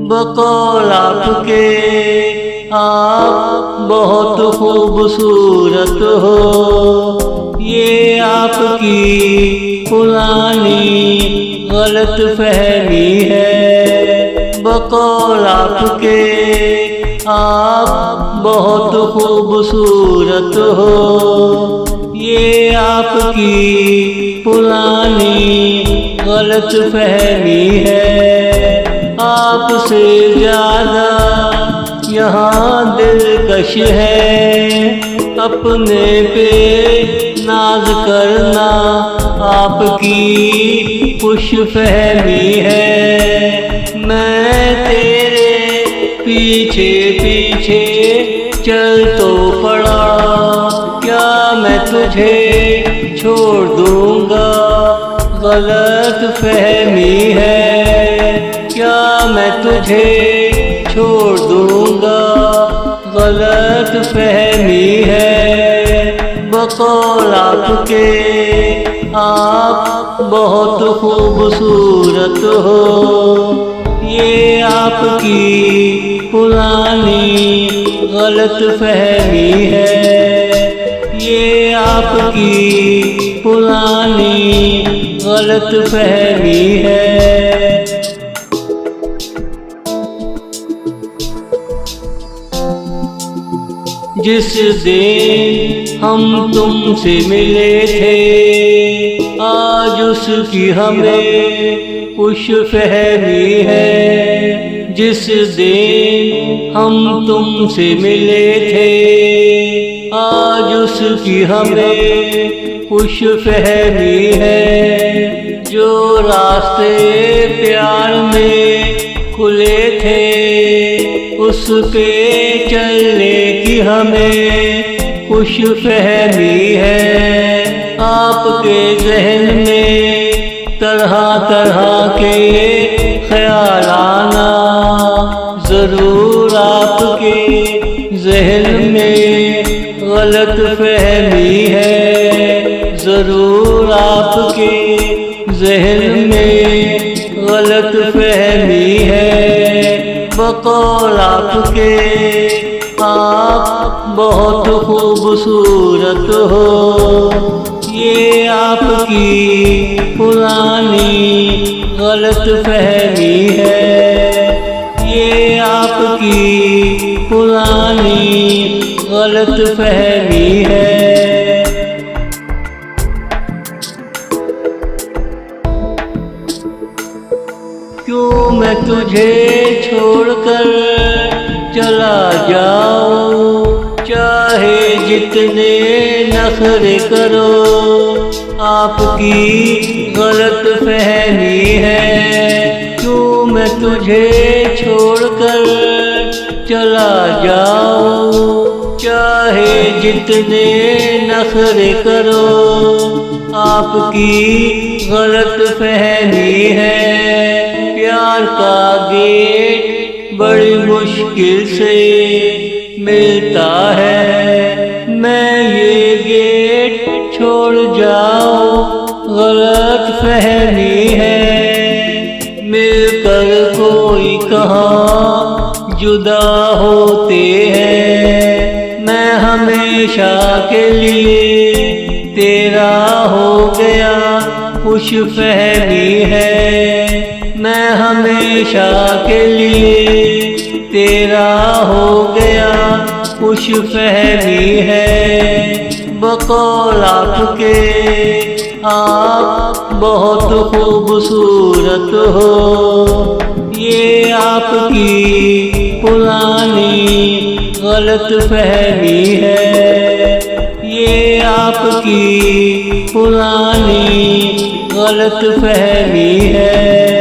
बकौल आपके आप बहुत खूबसूरत हो। ये आपकी पुरानी गलत फहमी है। बकौल आपके आप बहुत खूबसूरत हो। ये आपकी पुरानी गलत फहमी है। आपसे ज्यादा यहाँ दिलकश है। अपने पे नाज करना आपकी खुश फहमी है। मैं तेरे पीछे पीछे चल तो पड़ा, क्या मैं तुझे छोड़ दूंगा? गलत फहमी है, क्या मैं तुझे छोड़ दूंगा? गलत फहमी है। बकौल आपके आप बहुत खूबसूरत हो। ये आपकी पुरानी गलत फहमी है। ये आपकी पुरानी गलत फहमी है। जिस दिन हम तुमसे मिले थे, आज उसकी हमें खुश फहमी है। जिस दिन हम तुमसे मिले थे, आज उसकी हमें खुश फहमी है। जो रास्ते प्यार में खुले थे, उस पे चलने की हमें खुश फहमी है। आपके ज़हन में तरह तरह के ख्याल आना, ज़रूर आपके ज़हन में गलत फहमी है। ज़रूर आपके ज़हन में गलत फहमी है। बकौल आपके आप बहुत खूबसूरत हो। ये आपकी पुरानी गलत फहमी है। ये आपकी पुरानी गलत फहमी है। क्यों मैं तुझे छोड़कर चला जाऊं, चाहे जितने नखरे करो। आपकी गलत फहमी है। क्यों मैं तुझे छोड़कर चला जाऊं, चाहे जितने नखरे करो। आपकी गलत फहमी है। प्यार का गेट बड़ी मुश्किल से मिलता है। मैं ये गेट छोड़ जाऊं, गलत फहमी है। मिलकर कोई कहाँ जुदा होते हैं। मैं हमेशा के लिए तेरा हो गया, खुश फहमी है। मैं हमेशा के लिए तेरा हो गया, खुश फहमी है। बकौल आपके आप बहुत खूबसूरत हो। ये आपकी पुरानी गलत फहमी है। ये आपकी पुरानी गलत फहमी है।